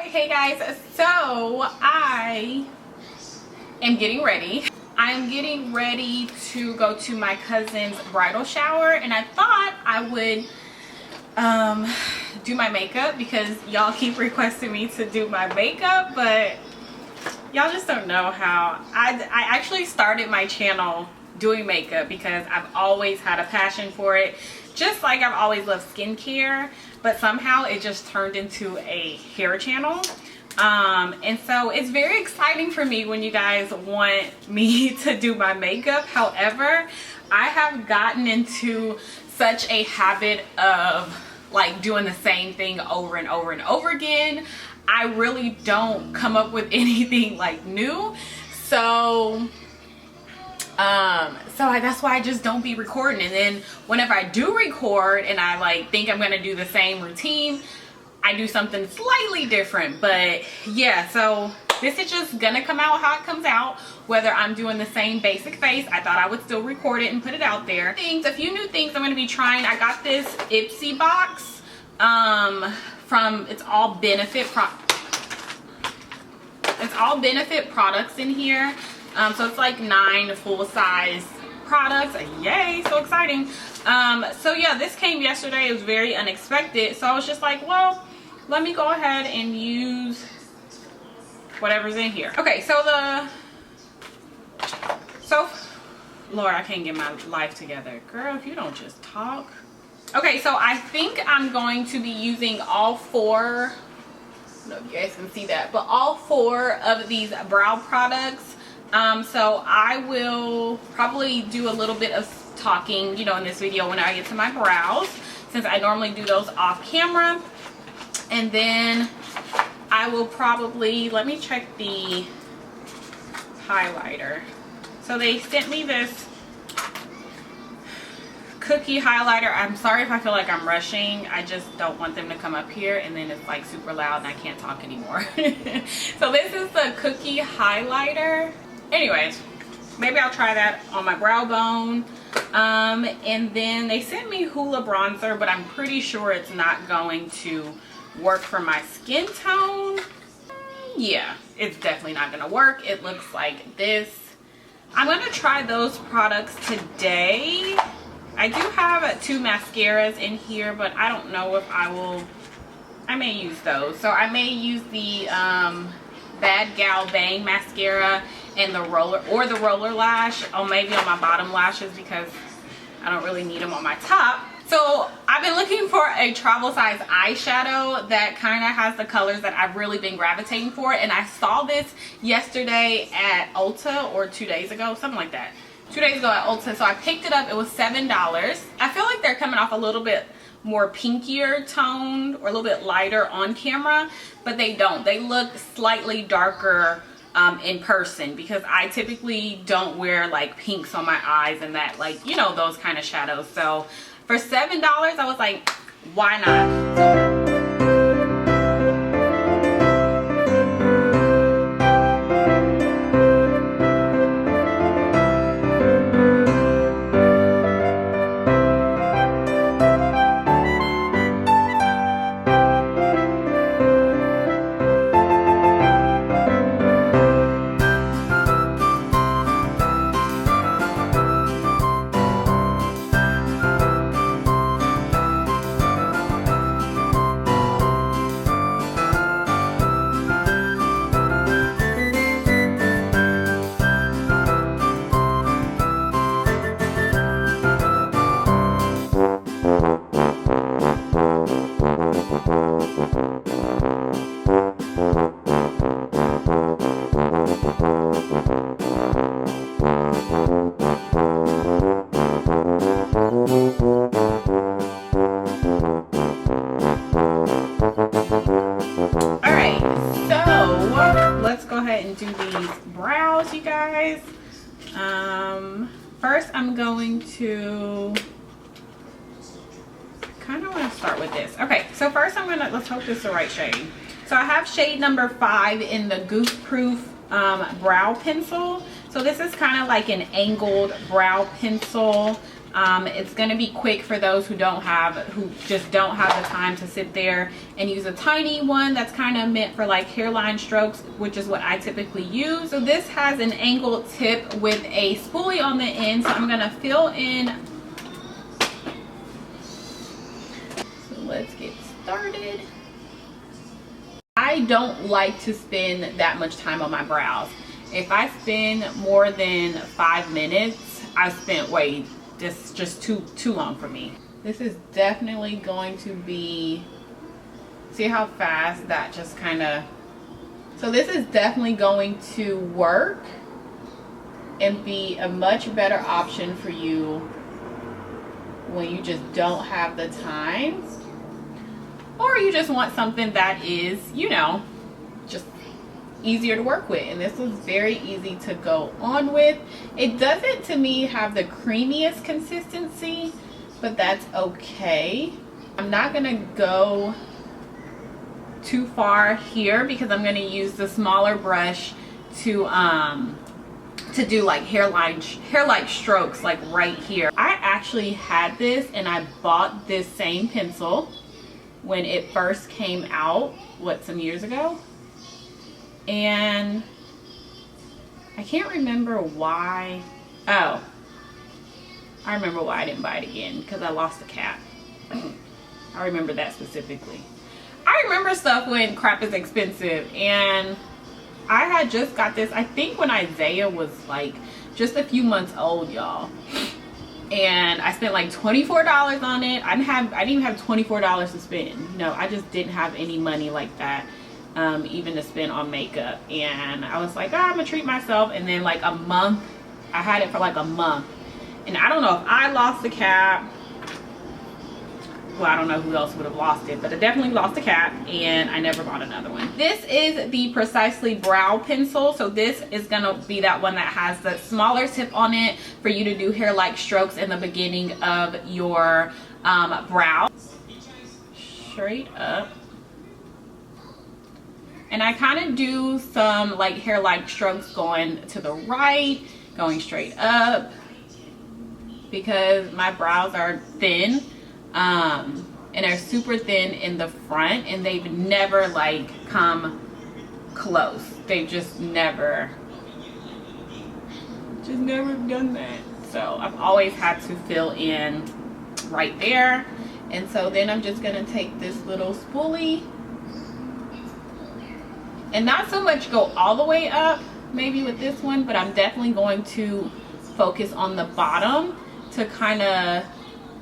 Hey guys, so I am getting ready. I'm getting ready to go to my cousin's bridal shower, and I thought I would do my makeup because y'all keep requesting me to do my makeup, but y'all just don't know how. I actually started my channel doing makeup because I've always had a passion for it, just like I've always loved skincare, but somehow it just turned into a hair channel. And so it's very exciting for me when you guys want me to do my makeup. However, I have gotten into such a habit of like doing the same thing over and over and over again. I really don't come up with anything like new. So that's why I just don't be recording. And then whenever I do record and I like think I'm gonna do the same routine, I do something slightly different. But yeah, so this is just gonna come out how it comes out, whether I'm doing the same basic face. I thought I would still record it and put it out there. A few new things I'm gonna be trying. I got this Ipsy box from It's All Benefit products in here. So it's like 9 full-size products. Yay, so exciting. So yeah, this came yesterday. It was very unexpected, so I was just like, well, let me go ahead and use whatever's in here. Okay, so Lord, I can't get my life together. Girl, if you don't just talk. Okay, so I think I'm going to be using all 4, I don't know if you guys can see that, but all 4 of these brow products. So I will probably do a little bit of talking, you know, in this video when I get to my brows, since I normally do those off camera. And then I will probably, let me check the highlighter. So they sent me this cookie highlighter. I'm sorry if I feel like I'm rushing. I just don't want them to come up here and then it's like super loud and I can't talk anymore. So this is the cookie highlighter. Anyways, maybe I'll try that on my brow bone. And then they sent me Hoola bronzer, but I'm pretty sure it's not going to work for my skin tone. Yeah, it's definitely not gonna work. It looks like this. I'm gonna try those products today. I do have 2 mascaras in here, but I don't know if I may use those. So I may use the Bad Gal Bang mascara and the roller lash, or maybe on my bottom lashes because I don't really need them on my top. So I've been looking for a travel size eyeshadow that kind of has the colors that I've really been gravitating for, and I saw this yesterday at Ulta, or 2 days ago, something like that. 2 days ago at Ulta, so I picked it up. It was $7. I feel like they're coming off a little bit more pinkier toned or a little bit lighter on camera, but they don't. They look slightly darker in person, because I typically don't wear like pinks on my eyes and that, like, you know, those kind of shadows. So for $7, I was like, why not? Do these brows, you guys. First I'm going to kind of want to start with this. Okay, so first let's hope this is the right shade. So I have shade number 5 in the Goof Proof brow pencil. So this is kind of like an angled brow pencil. It's going to be quick for those who just don't have the time to sit there and use a tiny one that's kind of meant for like hairline strokes, which is what I typically use. So this has an angled tip with a spoolie on the end, so I'm going to fill in. So let's get started. I don't like to spend that much time on my brows. If I spend more than 5 minutes, I've spent way. This just too long for me. This is definitely going to be, see how fast that just kind of, so this is definitely going to work and be a much better option for you when you just don't have the time, or you just want something that is, you know, just easier to work with. And this was very easy to go on with. It doesn't, to me, have the creamiest consistency, but that's okay. I'm not gonna go too far here because I'm gonna use the smaller brush to do like hair-like strokes like right here. I actually had this, and I bought this same pencil when it first came out, some years ago. And I can't remember why. Oh, I remember why I didn't buy it again, because I lost the cap. I remember that specifically. I remember stuff when crap is expensive, and I had just got this, I think, when Isaiah was like just a few months old, y'all. And I spent like $24 on it. I didn't even have $24 to spend. You know, I just didn't have any money like that. Even to spend on makeup, and I was like, oh, I'm gonna treat myself. And then like a month, I had it for like a month, and I don't know if I lost the cap. Well, I don't know who else would have lost it, but I definitely lost the cap, and I never bought another one. This is the Precisely Brow Pencil. So this is gonna be that one that has the smaller tip on it for you to do hair-like strokes in the beginning of your brow. Straight up. And I kind of do some like hair-like strokes going to the right, going straight up, because my brows are thin, and they're super thin in the front, and they've never like come close. They've just never done that. So I've always had to fill in right there. And so then I'm just gonna take this little spoolie, and not so much go all the way up, maybe with this one, but I'm definitely going to focus on the bottom to kind of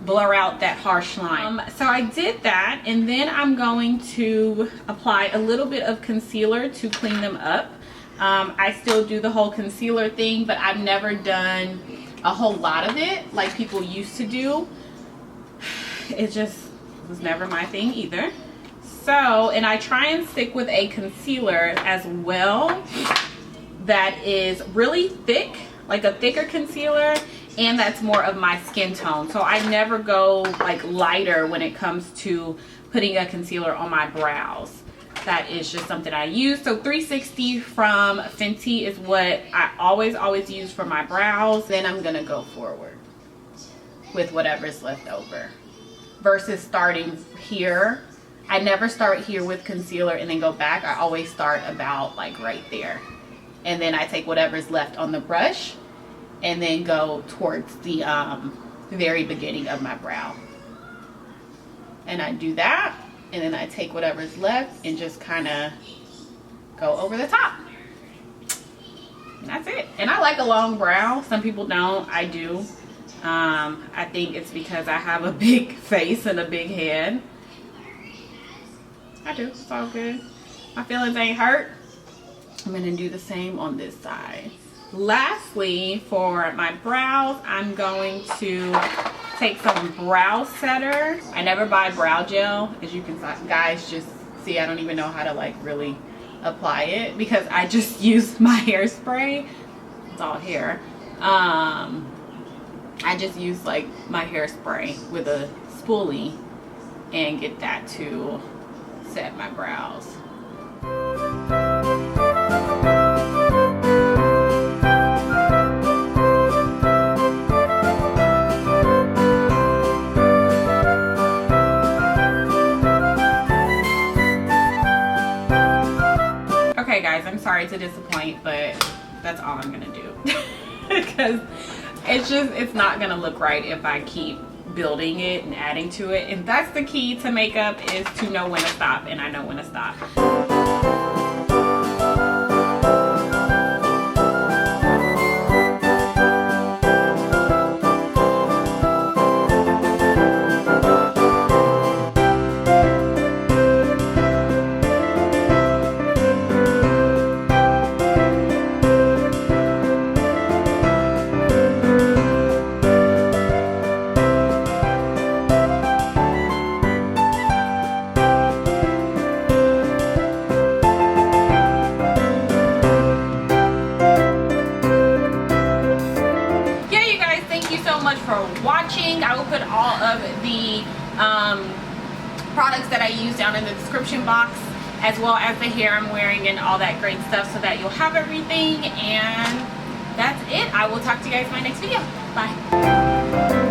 blur out that harsh line. So I did that, and then I'm going to apply a little bit of concealer to clean them up. I still do the whole concealer thing, but I've never done a whole lot of it like people used to do. It just was never my thing either. So, and I try and stick with a concealer as well that is really thick, like a thicker concealer, and that's more of my skin tone. So I never go like lighter when it comes to putting a concealer on my brows. That is just something I use. So 360 from Fenty is what I always use for my brows. Then I'm gonna go forward with whatever's left over, versus starting here. I never start here with concealer and then go back. I always start about like right there, and then I take whatever's left on the brush and then go towards the very beginning of my brow, and I do that, and then I take whatever's left and just kind of go over the top, and that's it. And I like a long brow. Some people don't. I do. I think it's because I have a big face and a big head. I do. It's all good. My feelings ain't hurt. I'm going to do the same on this side. Lastly, for my brows, I'm going to take some brow setter. I never buy brow gel. As you can guys just see, I don't even know how to like really apply it because I just use my hairspray. It's all hair. I just use like my hairspray with a spoolie and get that to set my brows. Okay guys, I'm sorry to disappoint, but that's all I'm gonna do. Because it's not gonna look right if I keep building it and adding to it. And that's the key to makeup, is to know when to stop, and I know when to stop. For watching. I will put all of the products that I use down in the description box, as well as the hair I'm wearing and all that great stuff, so that you'll have everything. And that's it. I will talk to you guys in my next video. Bye.